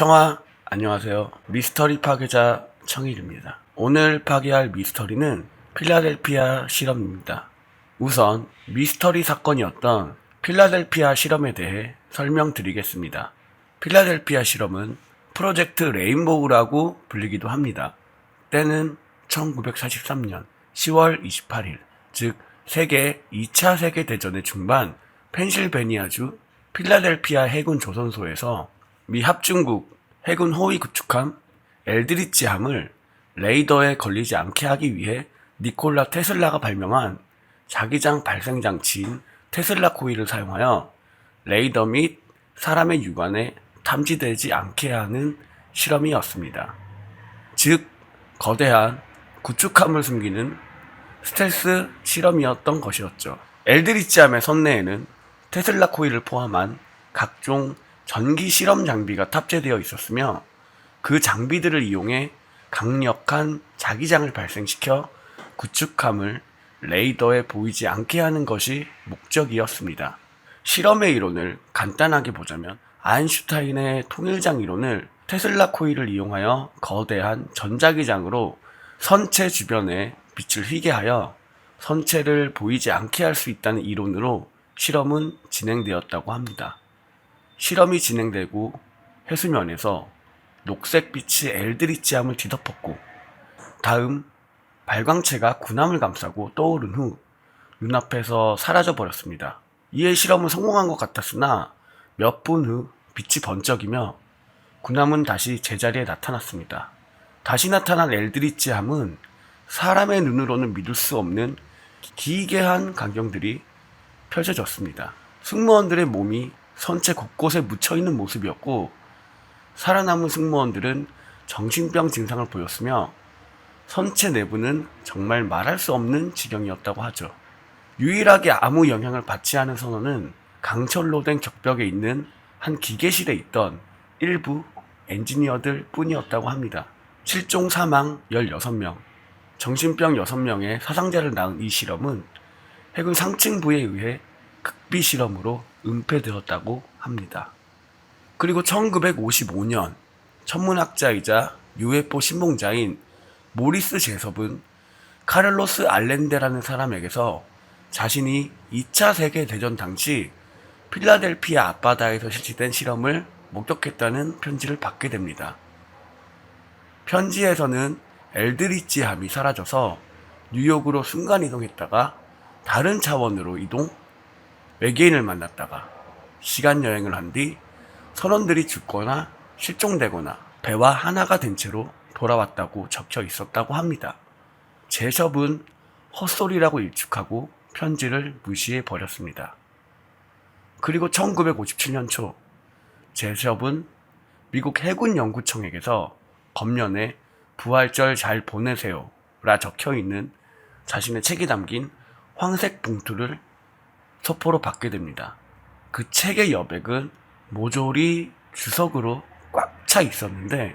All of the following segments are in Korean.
청아, 안녕하세요. 미스터리 파괴자 청일입니다. 오늘 파괴할 미스터리는 필라델피아 실험입니다. 우선 미스터리 사건이었던 필라델피아 실험에 대해 설명드리겠습니다. 필라델피아 실험은 프로젝트 레인보우라고 불리기도 합니다. 때는 1943년 10월 28일, 즉 세계 2차 세계대전의 중반 펜실베니아주 필라델피아 해군 조선소에서 미 합중국 해군 호위 구축함 엘드리치함을 레이더에 걸리지 않게 하기 위해 니콜라 테슬라가 발명한 자기장 발생 장치인 테슬라 코일을 사용하여 레이더 및 사람의 육안에 탐지되지 않게 하는 실험이었습니다. 즉, 거대한 구축함을 숨기는 스텔스 실험이었던 것이었죠. 엘드리치함의 선내에는 테슬라 코일을 포함한 각종 전기 실험 장비가 탑재되어 있었으며 그 장비들을 이용해 강력한 자기장을 발생시켜 구축함을 레이더에 보이지 않게 하는 것이 목적이었습니다. 실험의 이론을 간단하게 보자면 아인슈타인의 통일장 이론을 테슬라 코일을 이용하여 거대한 전자기장으로 선체 주변에 빛을 휘게 하여 선체를 보이지 않게 할 수 있다는 이론으로 실험은 진행되었다고 합니다. 실험이 진행되고 해수면에서 녹색빛이 엘드리치함을 뒤덮었고 다음 발광체가 군함을 감싸고 떠오른 후 눈앞에서 사라져 버렸습니다. 이에 실험은 성공한 것 같았으나 몇 분 후 빛이 번쩍이며 군함은 다시 제자리에 나타났습니다. 다시 나타난 엘드리치함은 사람의 눈으로는 믿을 수 없는 기괴한 광경들이 펼쳐졌습니다. 승무원들의 몸이 선체 곳곳에 묻혀있는 모습이었고 살아남은 승무원들은 정신병 증상을 보였으며 선체 내부는 정말 말할 수 없는 지경이었다고 하죠. 유일하게 아무 영향을 받지 않은 선원은 강철로 된 격벽에 있는 한 기계실에 있던 일부 엔지니어들 뿐이었다고 합니다. 실종 사망 16명, 정신병 6명의 사상자를 낳은 이 실험은 해군 상층부에 의해 극비 실험으로 은폐되었다고 합니다. 그리고 1955년 천문학자이자 UFO 신봉자인 모리스 제섭은 카를로스 알렌데라는 사람에게서 자신이 2차 세계대전 당시 필라델피아 앞바다에서 실시된 실험을 목격했다는 편지를 받게 됩니다. 편지에서는 엘드리치함이 사라져서 뉴욕으로 순간이동했다가 다른 차원으로 이동, 외계인을 만났다가 시간여행을 한 뒤 선원들이 죽거나 실종되거나 배와 하나가 된 채로 돌아왔다고 적혀 있었다고 합니다. 제섭은 헛소리라고 일축하고 편지를 무시해 버렸습니다. 그리고 1957년 초 제섭은 미국 해군연구청에게서 겉면에 부활절 잘 보내세요 라 적혀있는 자신의 책이 담긴 황색 봉투를 소포로 받게 됩니다. 그 책의 여백은 모조리 주석으로 꽉 차 있었는데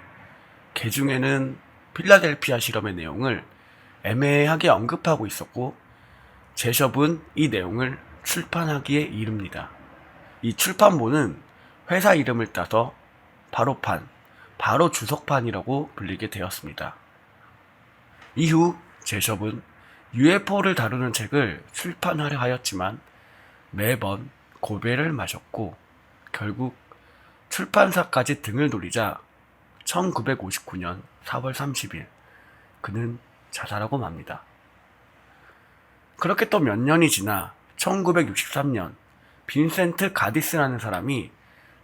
그 중에는 필라델피아 실험의 내용을 애매하게 언급하고 있었고 제숍은 이 내용을 출판하기에 이릅니다. 이 출판본은 회사 이름을 따서 바로판, 바로 주석판이라고 불리게 되었습니다. 이후 제숍은 UFO를 다루는 책을 출판하려 하였지만 매번 고배를 마셨고 결국 출판사까지 등을 돌리자 1959년 4월 30일 그는 자살하고 맙니다. 그렇게 또 몇 년이 지나 1963년 빈센트 가디스라는 사람이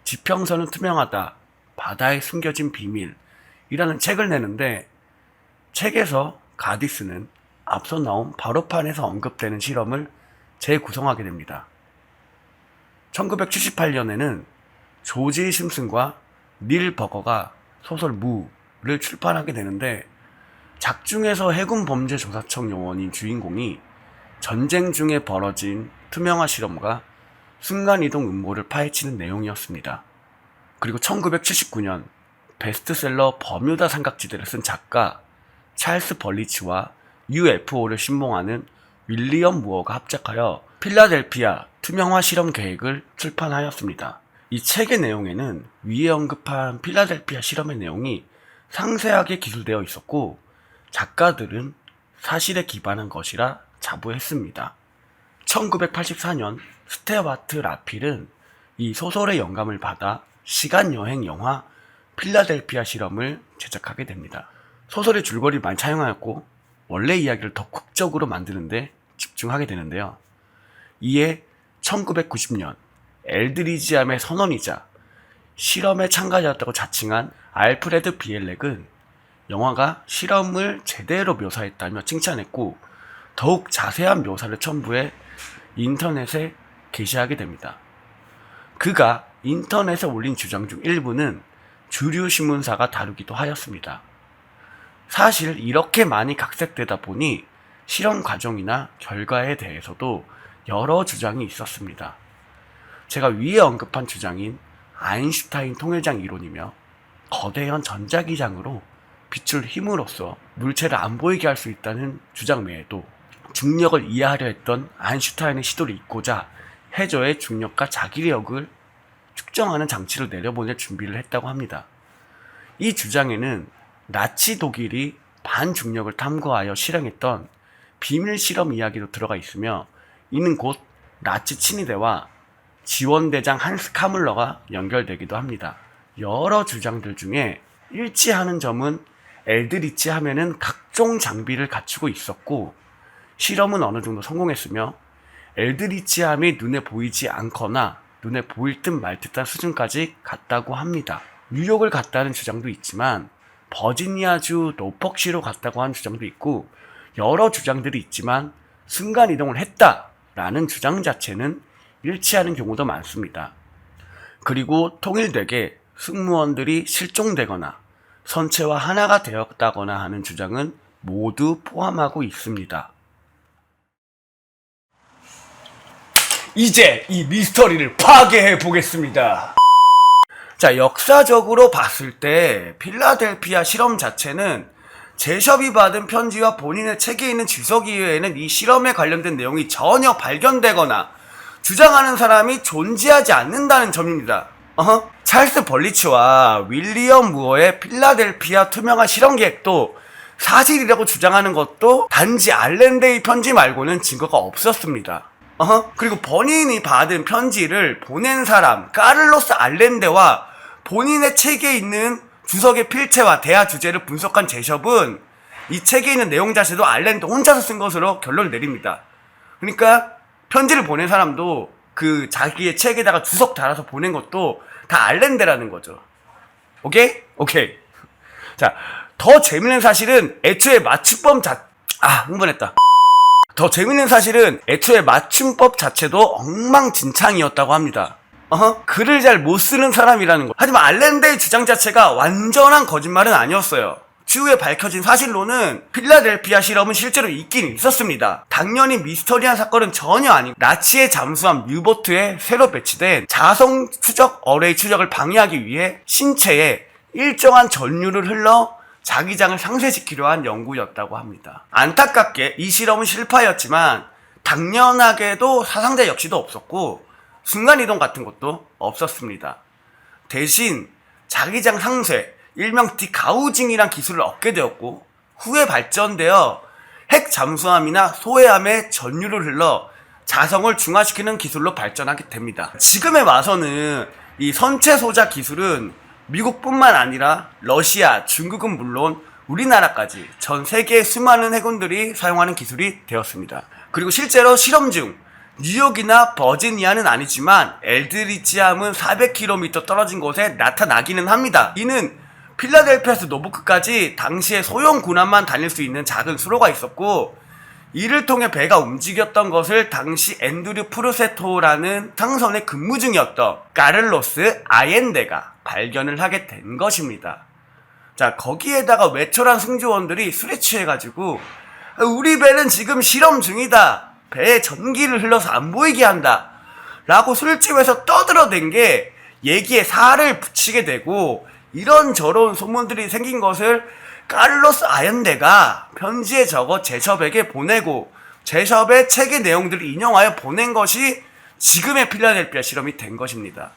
지평선은 투명하다, 바다에 숨겨진 비밀이라는 책을 내는데 책에서 가디스는 앞서 나온 바로판에서 언급되는 실험을 재구성하게 됩니다. 1978년에는 조지 심슨과 닐 버거가 소설 무를 출판하게 되는데 작중에서 해군범죄조사청 요원인 주인공이 전쟁 중에 벌어진 투명화 실험과 순간이동 음모를 파헤치는 내용이었습니다. 그리고 1979년 베스트셀러 버뮤다 삼각지대를 쓴 작가 찰스 벌리치와 UFO를 신봉하는 윌리엄 무어가 합작하여 필라델피아 투명화 실험 계획을 출판하였습니다. 이 책의 내용에는 위에 언급한 필라델피아 실험의 내용이 상세하게 기술되어 있었고 작가들은 사실에 기반한 것이라 자부했습니다. 1984년 스튜어트 라필은 이 소설의 영감을 받아 시간여행 영화 필라델피아 실험을 제작하게 됩니다. 소설의 줄거리를 많이 차용하였고 원래 이야기를 더 극적으로 만드는데 집중하게 되는데요. 이에 1990년 엘드리지암의 선원이자 실험에 참가자였다고 자칭한 알프레드 비엘렉은 영화가 실험을 제대로 묘사했다며 칭찬했고 더욱 자세한 묘사를 첨부해 인터넷에 게시하게 됩니다. 그가 인터넷에 올린 주장 중 일부는 주류 신문사가 다루기도 하였습니다. 사실 이렇게 많이 각색되다 보니 실험 과정이나 결과에 대해서도 여러 주장이 있었습니다. 제가 위에 언급한 주장인 아인슈타인 통일장 이론이며 거대한 전자기장으로 빛을 힘으로써 물체를 안 보이게 할 수 있다는 주장 외에도 중력을 이해하려 했던 아인슈타인의 시도를 잇고자 해저의 중력과 자기력을 측정하는 장치를 내려보낼 준비를 했다고 합니다. 이 주장에는 나치 독일이 반중력을 탐구하여 실행했던 비밀 실험 이야기도 들어가 있으며 이는 곧 나치 친위대와 지원대장 한스 카물러가 연결되기도 합니다. 여러 주장들 중에 일치하는 점은 엘드리치 함에는 각종 장비를 갖추고 있었고 실험은 어느 정도 성공했으며 엘드리치 함이 눈에 보이지 않거나 눈에 보일 듯 말 듯한 수준까지 갔다고 합니다. 뉴욕을 갔다는 주장도 있지만 버지니아주 노퍽시로 갔다고 하는 주장도 있고 여러 주장들이 있지만 순간이동을 했다라는 주장 자체는 일치하는 경우도 많습니다. 그리고 통일되게 승무원들이 실종되거나 선체와 하나가 되었다거나 하는 주장은 모두 포함하고 있습니다. 이제 이 미스터리를 파괴해 보겠습니다. 자, 역사적으로 봤을 때 필라델피아 실험 자체는 제숍이 받은 편지와 본인의 책에 있는 주석 이외에는 이 실험에 관련된 내용이 전혀 발견되거나 주장하는 사람이 존재하지 않는다는 점입니다. 찰스 벌리츠와 윌리엄 무어의 필라델피아 투명화 실험 계획도 사실이라고 주장하는 것도 단지 알렌데이 편지 말고는 증거가 없었습니다. 그리고 본인이 받은 편지를 보낸 사람 카를로스 알렌데와 본인의 책에 있는 주석의 필체와 대화 주제를 분석한 제숍은 이 책에 있는 내용 자체도 알렌데 혼자서 쓴 것으로 결론을 내립니다. 그러니까 편지를 보낸 사람도 그 자기의 책에다가 주석 달아서 보낸 것도 다 알렌데라는 거죠. 오케이? 오케이. 자, 더 재밌는 사실은 애초에 흥분했다. 더 재밌는 사실은 애초에 맞춤법 자체도 엉망진창이었다고 합니다. 글을 잘 못 쓰는 사람이라는 거. 하지만 알렌데의 주장 자체가 완전한 거짓말은 아니었어요. 추후에 밝혀진 사실로는 필라델피아 실험은 실제로 있긴 있었습니다. 당연히 미스터리한 사건은 전혀 아니고 나치의 잠수함 유보트에 새로 배치된 자성 추적 어레이 추적을 방해하기 위해 신체에 일정한 전류를 흘러 자기장을 상쇄시키려 한 연구였다고 합니다. 안타깝게 이 실험은 실패하였지만 당연하게도 사상자 역시도 없었고 순간이동 같은 것도 없었습니다. 대신 자기장 상쇄, 일명 디가우징이란 기술을 얻게 되었고 후에 발전되어 핵 잠수함이나 소해함에 전류를 흘러 자성을 중화시키는 기술로 발전하게 됩니다. 지금에 와서는 이 선체 소자 기술은 미국뿐만 아니라 러시아, 중국은 물론 우리나라까지 전 세계의 수많은 해군들이 사용하는 기술이 되었습니다. 그리고 실제로 실험 중 뉴욕이나 버지니아는 아니지만 엘드리치함은 400km 떨어진 곳에 나타나기는 합니다. 이는 필라델피아에서 노부크까지 당시에 소형 군함만 다닐 수 있는 작은 수로가 있었고 이를 통해 배가 움직였던 것을 당시 앤드류 프루세토라는 상선에 근무 중이었던 카를로스 아옌데가 발견을 하게 된 것입니다. 자, 거기에다가 외철한 승조원들이 술에 취해가지고 우리 배는 지금 실험 중이다. 배에 전기를 흘러서 안 보이게 한다. 라고 술집에서 떠들어댄 게 얘기에 살을 붙이게 되고 이런저런 소문들이 생긴 것을 카를로스 아옌데가 편지에 적어 제숍에게 보내고 제숍의 책의 내용들을 인용하여 보낸 것이 지금의 필라델피아 실험이 된 것입니다.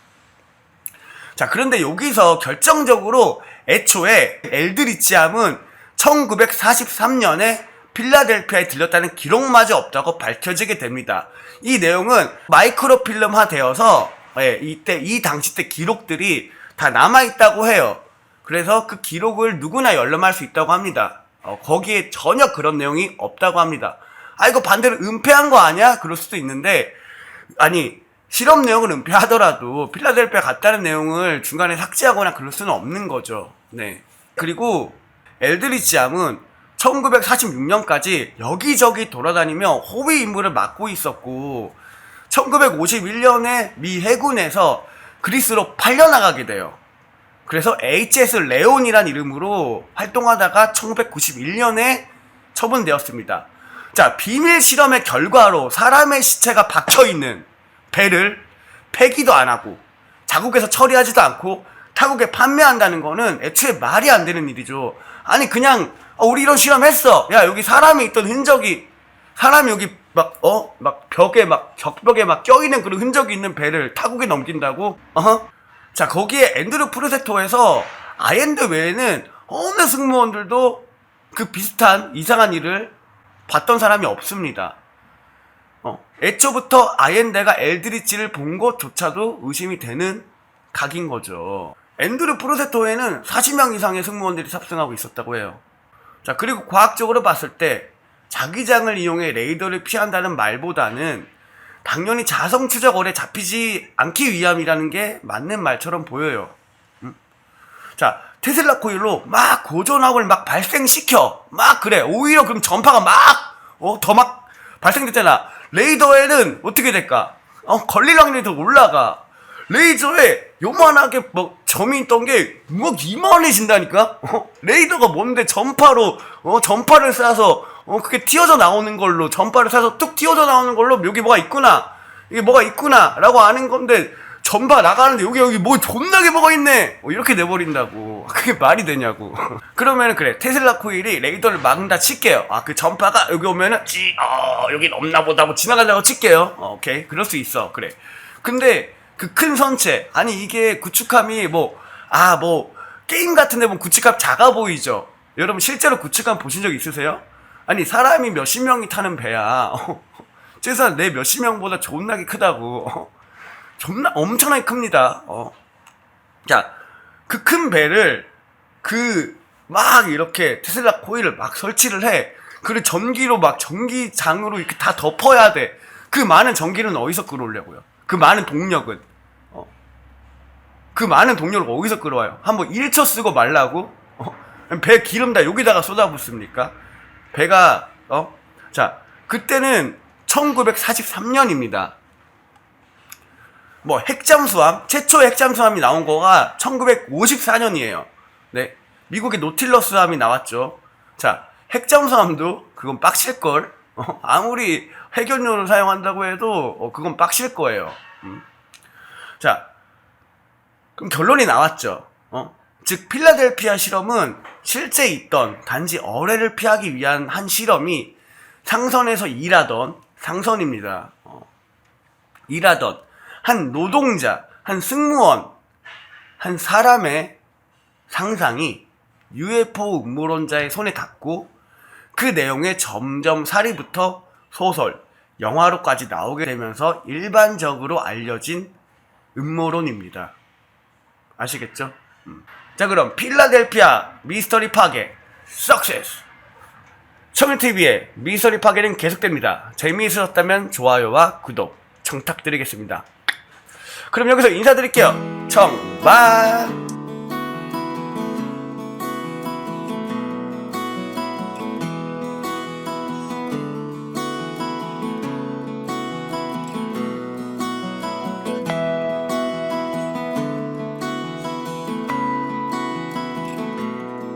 자, 그런데 여기서 결정적으로 애초에 엘드리치암은 1943년에 필라델피아에 들렸다는 기록마저 없다고 밝혀지게 됩니다. 이 내용은 마이크로필름화 되어서 이 당시 때 기록들이 다 남아있다고 해요. 그래서 그 기록을 누구나 열람할 수 있다고 합니다. 거기에 전혀 그런 내용이 없다고 합니다. 아, 이거 반대로 은폐한 거 아니야? 그럴 수도 있는데, 아니, 실험 내용을 은폐하더라도 필라델피아 갔다는 내용을 중간에 삭제하거나 그럴 수는 없는 거죠. 네. 그리고 엘드리치암은 1946년까지 여기저기 돌아다니며 호위 임무를 맡고 있었고 1951년에 미 해군에서 그리스로 팔려나가게 돼요. 그래서 HS 레온이란 이름으로 활동하다가 1991년에 처분되었습니다. 자, 비밀 실험의 결과로 사람의 시체가 박혀있는 배를 폐기도 안 하고 자국에서 처리하지도 않고 타국에 판매한다는 거는 애초에 말이 안 되는 일이죠. 아니, 그냥 우리 이런 실험했어. 야, 여기 사람이 있던 흔적이, 사람이 여기 막 벽에 벽벽에 껴있는 그런 흔적이 있는 배를 타국에 넘긴다고? 자, 거기에 앤드류 프루세토에서 아옌드 외에는 어느 승무원들도 그 비슷한 이상한 일을 봤던 사람이 없습니다. 애초부터 아옌데가 엘드리치를 본 것조차도 의심이 되는 각인 거죠. 앤드류 프루세토에는 40명 이상의 승무원들이 탑승하고 있었다고 해요. 자, 그리고 과학적으로 봤을 때 자기장을 이용해 레이더를 피한다는 말보다는 당연히 자성 추적어뢰 잡히지 않기 위함이라는 게 맞는 말처럼 보여요. 자, 테슬라 코일로 막 고전압을 막 발생시켜. 막 그래. 오히려 그럼 전파가 더 막 발생됐잖아. 레이더에는 어떻게 될까? 걸릴 확률이 더 올라가. 레이저에 요만하게 점이 있던 게 이만해진다니까? 레이더가 뭔데 전파로, 전파를 쏴서, 그게 튀어져 나오는 걸로, 전파를 쏴서 뚝 튀어져 나오는 걸로 여기 뭐가 있구나. 이게 뭐가 있구나. 라고 아는 건데, 전파 나가는데 여기 뭐 존나게 뭐가 있네. 이렇게 내버린다고. 그게 말이 되냐고. 그러면은 그래. 테슬라 코일이 레이더를 막는다 칠게요. 그 전파가 여기 오면은, 여긴 없나 보다. 뭐 지나간다고 칠게요. 오케이. 그럴 수 있어. 그래. 근데, 그 큰 선체, 아니 이게 구축함이 게임 같은 데 보면 구축함 작아 보이죠? 여러분 실제로 구축함 보신 적 있으세요? 아니 사람이 몇십 명이 타는 배야. 최소한 내 몇십 명보다 존나게 크다고. 존나 엄청나게 큽니다. 자, 그 큰 배를 막 이렇게 테슬라 코일을 막 설치를 해. 그리고 전기로 전기장으로 이렇게 다 덮어야 돼. 그 많은 전기는 어디서 끌어오려고요? 그 많은 동력은 그 많은 동력을 어디서 끌어와요? 한번 1초 쓰고 말라고? 배 기름 다 여기다가 쏟아붓습니까? 배가 자, 그때는 1943년입니다. 핵잠수함, 최초의 핵잠수함이 나온 거가 1954년이에요. 네, 미국의 노틸러스함이 나왔죠. 자, 핵잠수함도 그건 빡칠걸. 아무리 핵연료를 사용한다고 해도 그건 빡칠 거예요. 자, 그럼 결론이 나왔죠. 즉 필라델피아 실험은 실제 있던 단지 어뢰를 피하기 위한 한 실험이 상선에서 상선입니다. 일하던 한 노동자, 한 승무원, 한 사람의 상상이 UFO 음모론자의 손에 닿고 그 내용에 점점 사리부터 소설, 영화로까지 나오게 되면서 일반적으로 알려진 음모론입니다. 아시겠죠? 자, 그럼 필라델피아 미스터리 파괴 석세스! 청일TV의 미스터리 파괴는 계속됩니다. 재미있으셨다면 좋아요와 구독 청탁드리겠습니다. 그럼 여기서 인사드릴게요. 청바!